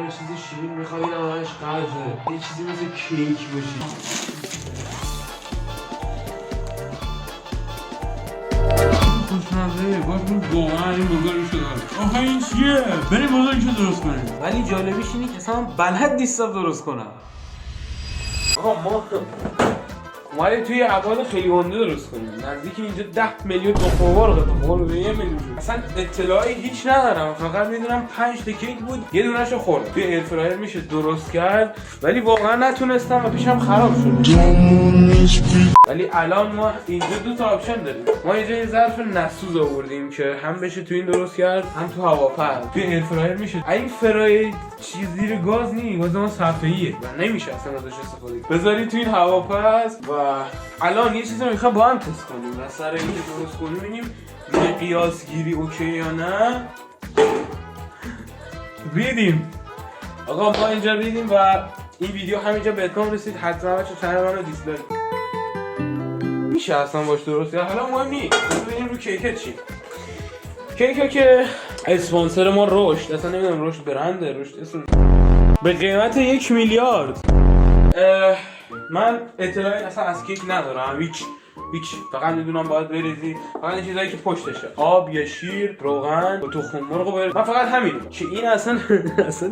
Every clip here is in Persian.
یه چیزی شیرین میخوای این همش قرضه. یه چیزی مثل کیک باشی. خوشمزه باز بود واقعا این بزرگیشو داره. آخه این چیه؟ بریم بزرگیشو درست کنیم. ولی جالبیش اینه که اصلا بلد نیستم درست کنم. آقا ما اومدیم توی عباد خیلی گنده درست کنیم. نزدیک اینجا 10 میلیون تخم‌مرغ رو به 1 میلیون شد. اصلا اطلاعی هیچ ندارم، فقط میدونم 5 تا کیک بود، یه دونه‌شو خوردم. توی ایر فرایر میشه درست کرد، ولی واقعا نتونستم و پیشم خراب شد. ولی الان ما اینجا 2 تا آپشن داریم. ما اینجا یه ظرف نسوز آوردیم که هم بشه تو این درست کرد، هم تو هواپز. توی ایر فرایر میشه. این فرایر چیز زیر گاز نیست، گاز ما صفحه‌ایه و نمیشه اصلا ازش استفاده کنی. بذاری تو این هواپز و الان یه چیزی میخوام با هم تست کنیم و سر اینکه درست کنیم ببینیم مقیاس گیری اوکی یا نه. ریدیم آقا، ما اینجا ریدیم و این ویدیو همینجا به اتمام رسید. حتما بچه چنل منو دیسلایک میشه اصلا باش درست کرد. حالا مهم نیست، ببینیم رو کیک چی. کیک که اسپانسر ما رشد، اصلا نمیدونم رشد برنده، رشد اسم به قیمت 1 میلیارد. من اطلاعی اصلا از کیک ندارم، هیچ فقط میدونم باید بریزی فقط چیزایی که پشتشه، آب یا شیر، روغن و تخم مرغ بریز. من فقط همینه که این اصلا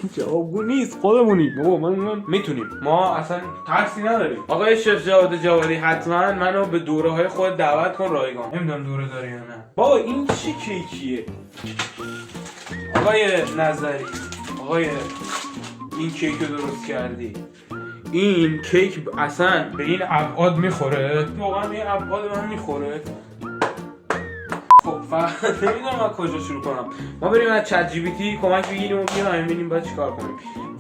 هیچ آبگو نیست. خودمونی بابا، من میتونیم، ما اصلا ترسی نداریم. آقای شف جواد جوادی حتما منو به دوره‌های خود دعوت کن رایگان. نمیدونم دوره داری یا نه. بابا این چه کیکیه؟ آقای نظری، آقای این کیک رو درست کردی، این کیک اصلا به این ابعاد میخوره؟ واقعا به این ابعاد من میخوره؟ خب فقط نمیدونم از کجا شروع کنم. ما بریم از چت جی پی تی کمک بگیریم و بیایم ببینیم باید چیکار کنیم.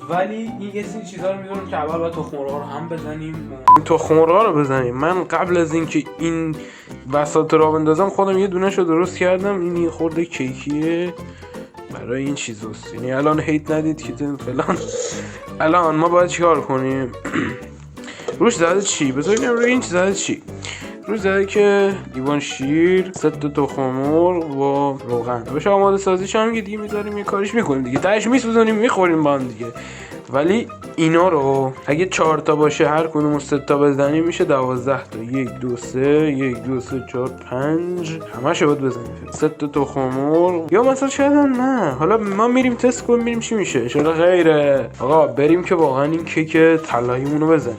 ولی این یه سری چیزا رو میدونم که اول باید تخم مرغ رو هم بزنیم. تخم مرغ رو بزنیم. من قبل از اینکه این بساط رو بندازم خودم یه دونه‌شو درست کردم. این یه خورده کیکیه برای این چیزاست. یعنی الان هیت ندید که فلان. الان ما باید چیکار کنیم؟ روش زده چی؟ بذاریم روی این زده چی؟ روش زده که لیوان شیر، 3 تا تخم مرغ و روغن. باشه آماده سازیش هم که دیگه میذاریم یه کاریش میکنیم دیگه. تهش میسوزونیم میخوریم با هم دیگه. ولی اینا رو اگه 4 تا باشه هر کدوم 3 تا بزنیم میشه 12 تا. 1 2 3 1 2 3 4 5 همش باید بزنیم. 3 تا تخم مرغ یا مثلا شاید نه. حالا ما میریم تست کنیم ببینیم چی میشه. ان شاءالله خیره. آقا بریم که واقعا این کیک طلاییمون رو بزنیم.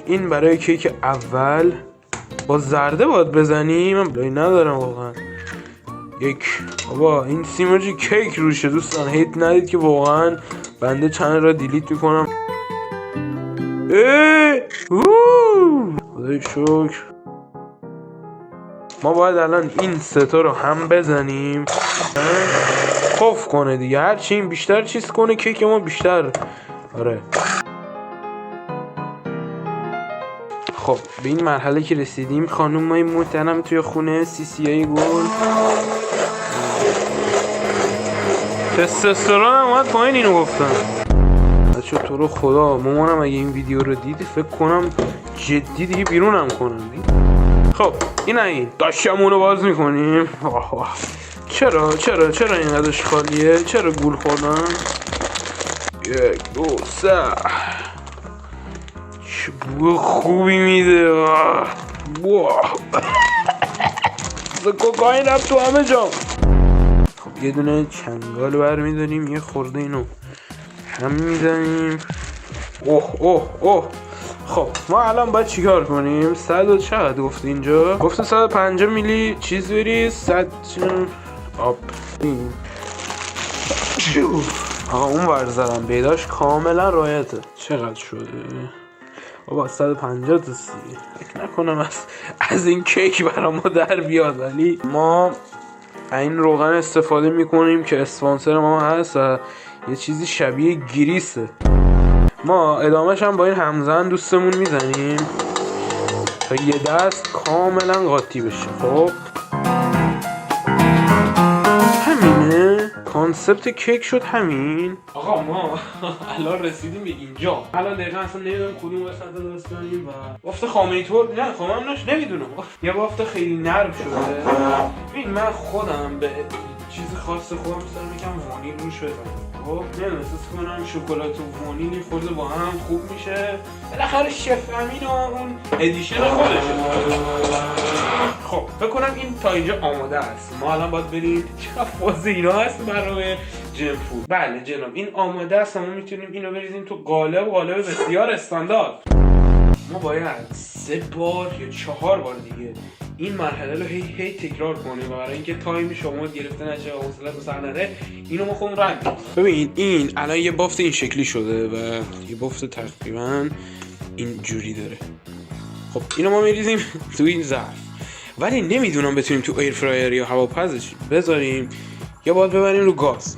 این برای کیک اول با زرده باید بزنیم. من بلایی ندارم واقعا. بابا این سیمرجی کیک روشه دوستان، هیت ندید که واقعا بنده چنل را دیلیت میکنم. خدای شکر. ما باید الان این 3 تا رو هم بزنیم خوف کنه دیگه. هرچی این بیشتر چیز کنه کیک ما بیشتر. آره خب به این مرحله که رسیدیم خانوم مای محترم توی خونه CCI گل تستوسترون هم اومد پایین. اینو گفتم بچه تو رو خدا مامانم اگه این ویدیو رو دیدی فکر کنم جدی دیگه بیرونم کنم. خب این داشتمونو باز میکنیم. چرا اینقدرش خالیه؟ چرا گول خوردم؟ 1 2 3 چه بو خوبی میده. کوکائین رفت تو همه جا. خب یه دونه چنگال برمیداریم، یه خورده اینو هم میزنیم. اوه خب ما الان باید چیکار کنیم؟ 100 چقدر گفت اینجا؟ گفت 150 میلی چیز بریز، 100 آب. آقا اون ورزدم بیداش کاملا رایته. چقدر شده؟ بابا 150 تا سی. فکر نکنم از این کیک برای ما در بیاد. ولی ما این روغن استفاده میکنیم که اسپانسر ما هست و یه چیزی شبیه گریسه. ما ادامهش هم با این همزن دوستمون میزنیم تا یه دست کاملا قاطی بشه. خب همینه کانسپت کیک شد همین. آقا ما الان رسیدیم به اینجا. الان دقیقا اصلا نمیدونم کدوم وسط درست کنیم و بافت خامه طور نه خامه نمیدونم. یه بافت خیلی نرم شده. ببین من خودم به چیز خاص خودم مثلا میگم وانیل روش بزنم. خب نمیدونم احساس کنم شکلات و وانیل خورده با هم خوب میشه. بالاخره شف امین و اون ادیشن خودشه. خب فکر کنم این تا اینجا آماده است. ما الان باید بریم چقدر فاز اینا هست برای جم فود. بله جناب این آماده است. ما میتونیم اینو بریزیم تو قالب بسیار استاندارد. ما باید 3 بار یا 4 بار دیگه این مرحله رو هی تکرار کنیم و برای اینکه تایم شما گرفته نشه و حوصله‌تون سر نره اینو ما خودمون رنگ می‌کنیم. ببین این الان یه بافت این شکلی شده و یه بافت تقریبا این جوری داره. خب اینو ما میریزیم تو این ظرف، ولی نمیدونم بتونیم تو ایر فرایر یا هواپزش بذاریم یا باید ببریم رو گاز.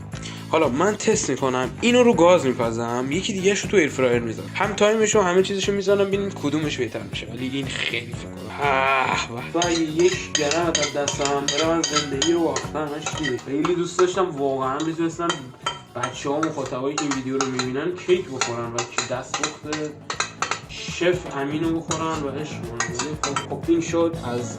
حالا من تست میکنم اینو رو گاز میپزم، یکی دیگه شو تو ایر فرایر میذارم، هم تایمشو همه چیزشو میذارم ببینیم کدومش بهتر میشه. ولی این خیلی فکر کنم و یک گرم از دستم برم از زندگی رو باختم. خیلی دوست داشتم واقعا میتونستم بچه‌ها مخاطبایی که این ویدیو رو میبینن کیک بخورن و که دستپخت شف امینو بخورن و عشق کنن. خب این شد از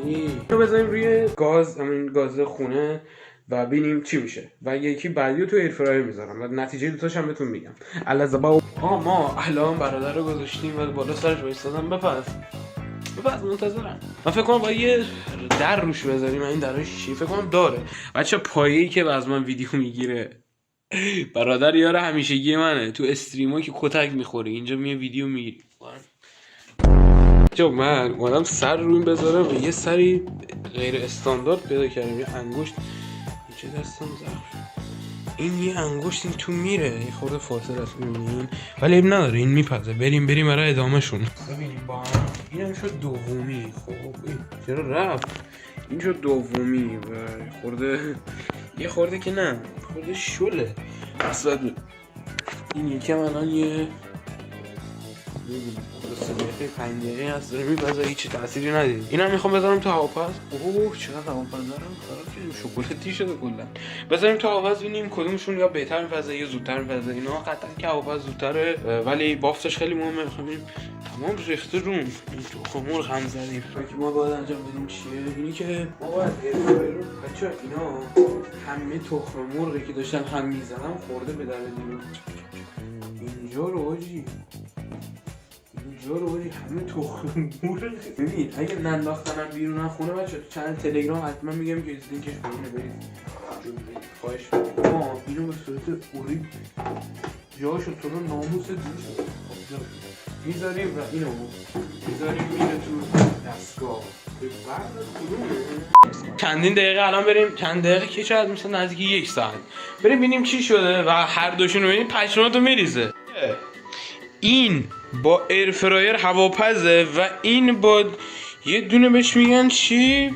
اینو بذاریم روی گاز، همین گاز خونه و ببینیم چی میشه و یکی بعدیو تو ایر فرایر میذارم و نتیجه دوتاش هم بهتون میگم. الازبا ما الان برادر رو گذاشتیم و بالا سرش وایسادم. بپز منتظرم. من فکر کنم باید یه در روش بذاریم. این درش چی فکر کنم داره. بچه پایه‌ای که از من ویدیو میگیره برادر یاره همیشگی منه. تو استریما که کتک میخوره اینجا میاد ویدیو میگیره. جو من اومدم سر رو این بذارم و یه سری غیر استاندارد پیدا کردم. یه انگشت چه دستم زخم. این یه انگشت این تو میره یه خورده فاصله است میبینین، ولی این نداره این میپزه. بریم برای ادامه شون. ببینیم با هم این هم شد دومی. خب چرا رفت؟ این شد دومی و یه خورده که نه خورده شله اصلا. این یکی الان یه ببینیم 5 دقیقه هست داره میپزه، هیچ تأثیری ندید. اینم میخوام بذارم تو هواپز. اوه چقدر هواپز دارم خراب کردیم، شکلاتی شده کلا. بذاریم تو هواپز ببینیم کدومشون یا بهتر میپزه یا زودتر میپزه. اینا قطعا که هواپز زودتره ولی بافتش خیلی مهمه. میخوام تمام ریخته رون این تو مرغ هم زدیم. که ما باید انجام بدیم چیه؟ اینی که ما باید بچه‌ها اینا همه تخم مرغی که داشتن هم میزدن خورده به در دیگه. اینجا رو آجی همه تخم مرغ. ببین اگه ننداختنم بیرون از خونه بچه تو چنل تلگرام حتما میگم که لینکش پایینه برید خواهش ما اینو به صورت اوری جاشو تو رو ناموس دوست میذاریم و اینو میذاریم میره تو دستگاه. چندین دقیقه الان بریم. چند دقیقه که شاید میشه نزدیک 1 ساعت بریم ببینیم چی شده و هر دوشون رو ببینیم پشماتو میریزه. این با ایر فرایر هواپزه و این با یه دونه بهش میگن چی؟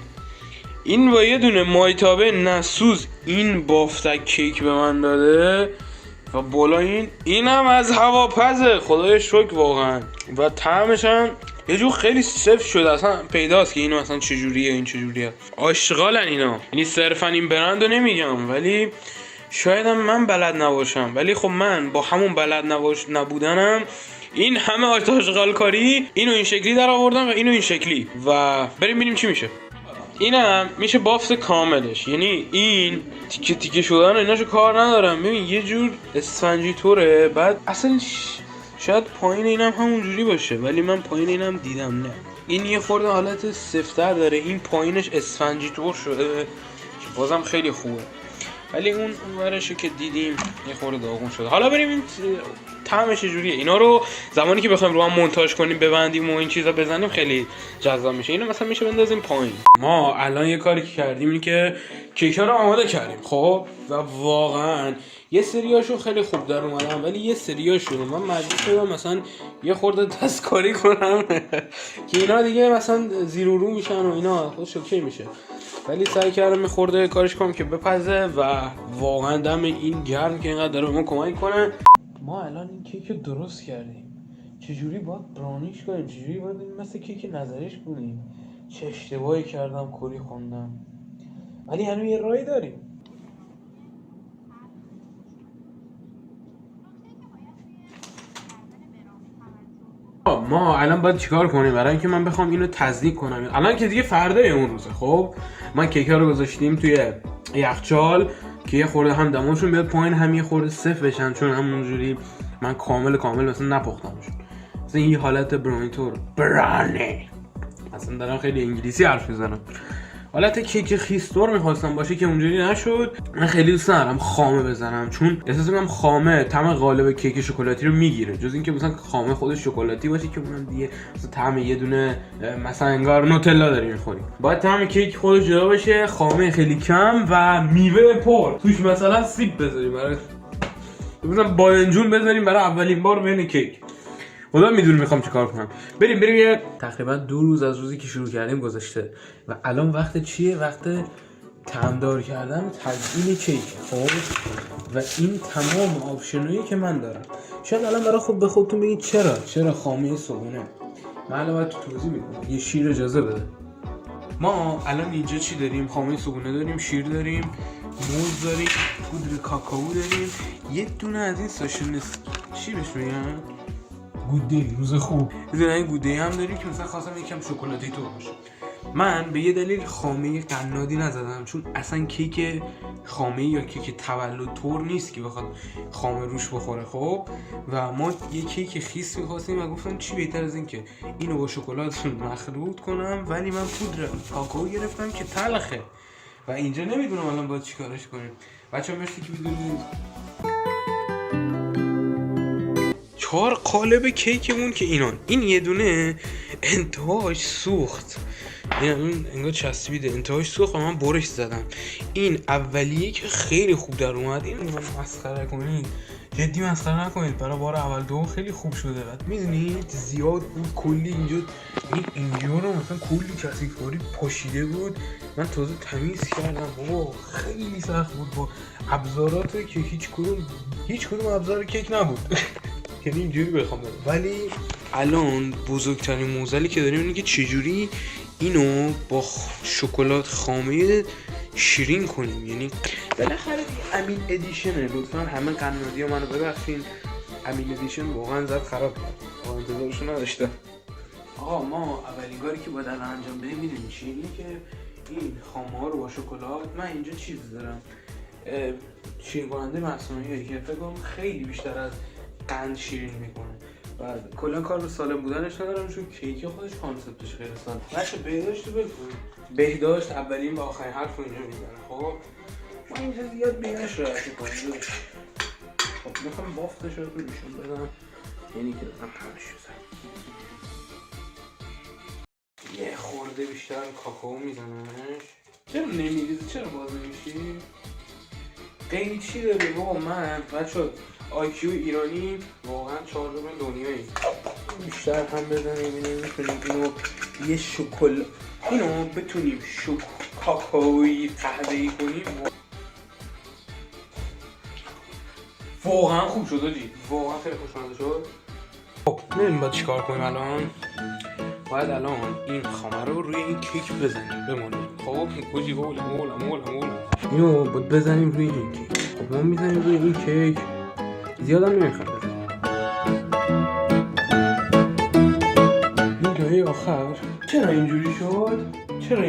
این با یه دونه مایتابه نسوز این بافتک کیک به من داده و بالا اینم از هواپزه. خدای شکر واقعا. و طعمش هم یه جور خیلی سفت شده، اصلا پیداست که اینو اصلا چجوریه این چجوریه. عاشقالن اینا. یعنی صرفا این برندو نمیگم ولی شاید هم من بلد نباشم، ولی خب من با همون بلد نبودنم این همه آشغال کاری اینو این شکلی در آوردم و اینو این شکلی و بریم ببینیم چی میشه. اینم میشه بافت کاملش، یعنی این تیکه تیکه شدن ایناشو کار ندارم. ببین یه جور اسفنجی طوره. بعد اصلا شاید پایین اینم همون جوری باشه ولی من پایین اینم دیدم نه. این یه خورده حالت سفت‌تر داره، این پایینش اسفنجی طور شده که بازم خیلی خوبه ولی اون ورشو که دیدیم یه خورده داغون شده. حالا بریم این طعمش چجوریه. اینا رو زمانی که بخوایم رو هم مونتاژ کنیم ببندیم و این چیزا بزنیم خیلی جذاب میشه. اینو مثلا میشه بندازیم پایین. ما الان یه کاری که کردیم اینه که کیک‌ها رو آماده کردیم. خب و واقعا یه سریاشو خیلی خوب در اومدن ولی یه سریاشو من مجبور شدم مثلا یه خورده دستکاری کنم که اینا دیگه مثلا زیر و رو میشن و اینا خودش اوکی میشه. ولی سعی کردم یه خورده کارش کنم که بپزه و واقعا دم این گرم که اینقدر داره به ما کمک کنه. ما الان این کیک رو درست کردیم. چجوری باید برانیش کنیم؟ چجوری باید مثل کیک نظریش کنیم؟ چه اشتباهی کردم کلی خوندم ولی هنوز یه راهی داریم. ما الان باید چیکار کنیم برای اینکه من بخوام اینو تزریق کنم؟ الان که دیگه فردای اون روزه. خب ما کیک‌ها رو گذاشتیم توی یخچال که یه خورده هم دماشون بیاد پایین، هم یه خورده صفر بشن، چون همونجوری من کامل مثلا نپختمشون. مثلا این حالت برانیتور برانه، اصلا دارم خیلی انگلیسی حرف میزنم. حالت کیک خیستور میخواستم باشه که اونجوری نشد. من خیلی دوست ندارم خامه بزنم، چون احساس میکنم خامه طعم غالب کیک شکلاتی رو میگیره، جز اینکه مثلا خامه خودش شکلاتی باشه که اونم دیگه مثلا طعم یه دونه مثلا انگار نوتلا داری میخوری. باید طعم کیک خودش جدا باشه، خامه خیلی کم و میوه پر توش، مثلا سیب بذاریم برای مثلا باینجون بذاریم برای اولین بار بین کیک. خدا میدونه میخوام چیکار کنم. بریم یه تقریبا 2 روز از روزی که شروع کردیم گذشته و الان وقت چیه؟ وقت طعمدار کردن و تزیین کیک. خب و این تمام آپشنایی که من دارم. شاید الان برای به خودتون بگید چرا خامه صبحونه. من الان باید توضیح میدم. یه شیر اجازه بده. ما الان اینجا چی داریم؟ خامه صبحونه داریم، شیر داریم، موز داریم، پودر کاکائو داریم، یه دونه از این ساشونس چی بهش میگن؟ گوده، روز خوب. این گوده هم داریم که مثلا خواستم یکم شکلاتی تو باشه. من به یه دلیل خامه قنادی نزدم، چون اصلا کیک خامه یا کیک تولد طور نیست که بخواد خامه روش بخوره. خب و ما یه کیک خیس می‌خواستیم و گفتم چی بهتر از این که اینو با شکلات مخلوط کنم، ولی من پودر کاکائو گرفتم که تلخه و اینجا نمیدونم الان باید چیکارش کنیم. بچه‌ها مرسی که می‌دونید 4 قالب کیکمون که این یه دونه انتهاش سوخت، این الان انگار چسبیده، انتهاش سوخت و من برش زدم. این اولیه که خیلی خوب در اومد. این مسخره کنید، جدی مسخره نکنید، برای بار اول دوم خیلی خوب شده. بعد میدونید زیاد بود کلی اینجا رو مثلا کلی کثیف‌کاری پاشیده بود. من تازه تمیز کردم. بابا خیلی سخت بود با ابزارات که هیچ کدوم ابزار کیک نبود. یعنی اینجوری بخوام بگم. ولی الان بزرگترین موزلی که داریم اینه که چجوری اینو با شکلات خامه شیرین کنیم. یعنی بالاخره امین ادیشنه، لطفا همه قنادی‌ها منو ببخشین، امین ادیشن واقعا زد خراب کرد، واقعا انتظارشو نداشتم. آقا ما اولین کاری که باید الان انجام بدیم میدونی چیه؟ اینه که این خامه ها رو با شکلات، من اینجا چیز دارم شیرین کننده مصنوعی که فکر کنم خیلی بیشتر از قند شیرین میکنه و کلا کار به سالم بودنش ندارم، چون کیک خودش کانسپتش خیلی سالم. باشه بهداشت بگو. بهداشت اولین و آخرین حرف اینجا میزنه. خب ما اینجا زیاد بینش رعایت کنیم. خب میخوام بافتش رو نشون بدم، یعنی که دارم همش بزنم. یه خورده بیشتر کاکائو میزنمش. چرا نمیریزی؟ چرا باز نمیشی؟ قیدی چی داره بابا؟ من بچه‌ها آیکیو ایرانی واقعا 4 دنیایی. بیشتر هم بزنیم میتونیم اینو یه اینو بتونیم کاکائویی قهوه‌ای کنیم. واقعا خوب شد آجی، واقعا خیلی خوشمزه شد. خب ببینیم باید چیکار کنیم الان. باید الان این خامه رو روی این کیک بزنیم بمونه. خب گوجی مولا اینو باید بزنیم روی این کیک. خب ما میزنیم روی این کیک، زیادم نمیخواد بزنیم. این جایی آخر چرا اینجوری شد؟ چرا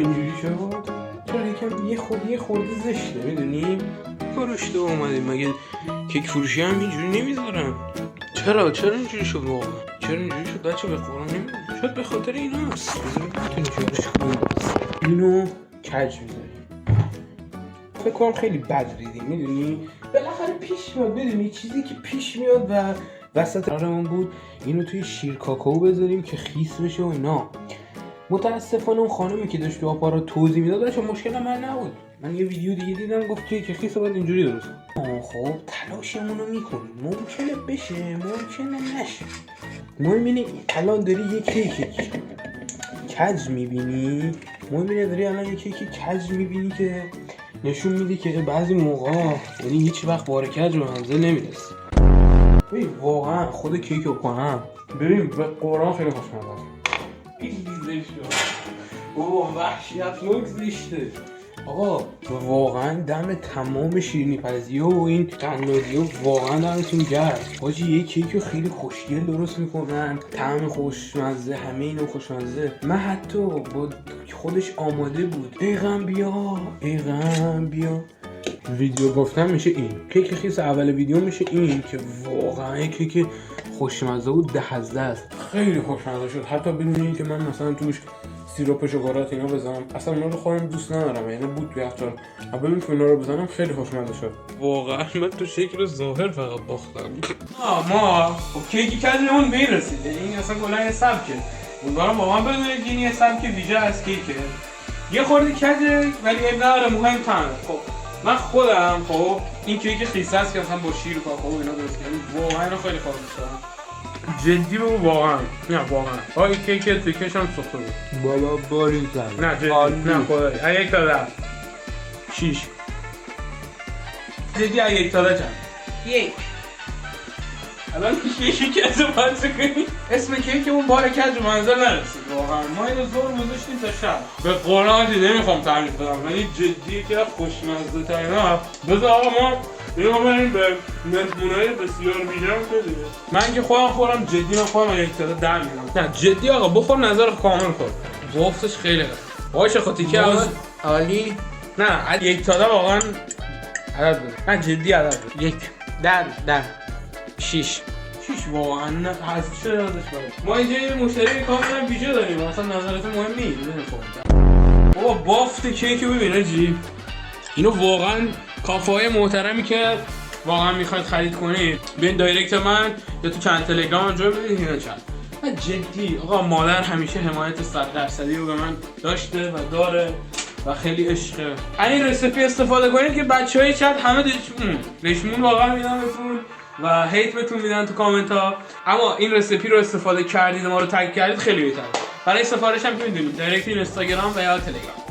یکم یه خورده زشته میدونی؟ کارشته اومدیم، مگه کیک فروشی هم اینجوری نمیذارن؟ چرا اینجوری شد واقعا؟ چرا اینجوری شد بچه؟ به قرآن نمیدونم، شاید به خاطر این هست. اینو کج میذاریم، فکر کنم خیلی بد ریدیم میدونی؟ بالاخره پیش میاد، بدونی چیزی که پیش میاد و وسط قرارمون بود اینو توی شیر کاکائو بذاریم که خیس بشه و اینا. متاسفانه اون خانمی که داشت تو آپارات توضیح میداد بچه مشکل من نبود. من یه ویدیو دیگه دیدم گفت که خیس رو باید اینجوری درست کنیم. خب تلاشمون رو میکنیم، ممکنه بشه ممکنه نشه. مهم اینه الان داری یه کیک کج میبینی، مهم اینه داری الان یه کیک کج میبینی که نشون میده که بعضی موقع یعنی هیچ وقت بار کج رو منزل نمیرسی. ببین واقعا خود کیک رو کنم بریم به قرآن خیلی خوشمزه. این زشته بابا، وحشیتناک زشته. آقا واقعا دم تمام شیرینی پرزی و این قنادی ها واقعا دمتون گرم. حاجی یه کیک خیلی خوشگل درست میکنن، طعم خوشمزه، همه اینو خوشمزه. من حتی با خودش آماده بود. ایغم بیا ویدیو گفتم میشه این کیک خیس اول ویدیو میشه این که واقعا یه کیک خوشمزه و 10 از 10 است. خیلی خوشمزه شد، حتی بدون اینکه من مثلا توش سیروپ شکلات اینا بزنم، اصلا اونا رو خودم دوست ندارم، یعنی بود تو یخچال. ببین که اونا رو بزنم خیلی خوشمزه شد. واقعا من تو شکل ظاهر فقط باختم. ما خب کیکی کردیم اون میرسید، این اصلا کلا یه سبکه. امیدوارم واقعا بدونید این یه سبک ویژه از کیکه. یه خورده کجه ولی اب نداره، مهم تنه. خب من خودم خب این کیک خیس است که مثلا با شیر و کاکائو اینا درست کردم، واقعا اینو خیلی خوب می‌شد. جدی بگو واقعا، نه واقعا آی کیک تیکش هم سخته بود بالا باری زن. نه جدی نه خدایی. یک تا 10 6 جدی یک تا 10 چند؟ یک. الان یکی که از منظر کنی اسم کیک اون بار کج منظر نرسید. واقعا ما اینو زور گذاشتیم تا شب. به قرآن نمیخوام تعریف بدم ولی جدی که خوشمزه ترین ها. بذار آقا ما اینو بریم به مهمونای بسیار ویژه‌ام بدیم. من که خودم خورم جدی، من خودم یک تا 10 میدم. نه جدی آقا بخور، نظر کامل خور. گفتش خیلی خوب. باشه خاطی که عالی. نه یک تا 10 واقعا عدد بده. نه جدی عدد بده. یک 10 6 واقعا نه حذف شده ازش باید. ما اینجا یه مشتری کاملا ویژه داریم، اصلا نظرت مهم نیست. بابا بافت کیک ببینه جی، اینو واقعا کافه‌های محترمی که واقعا میخواید خرید کنید ببین دایرکت من یا تو چند تلگرام اونجا ببینید اینا چند. من جدی آقا مادر همیشه حمایت 100% رو به من داشته و داره و خیلی عشقه. این رسیپی استفاده کنید که بچهای چت همه دشمون واقعا میدن بهتون و هیت بهتون میدن تو کامنت ها، اما این رسیپی رو استفاده کردید و ما رو تگ کردید خیلی بهتره. برای سفارش هم میدونید دایرکت اینستاگرام و یا تلگرام.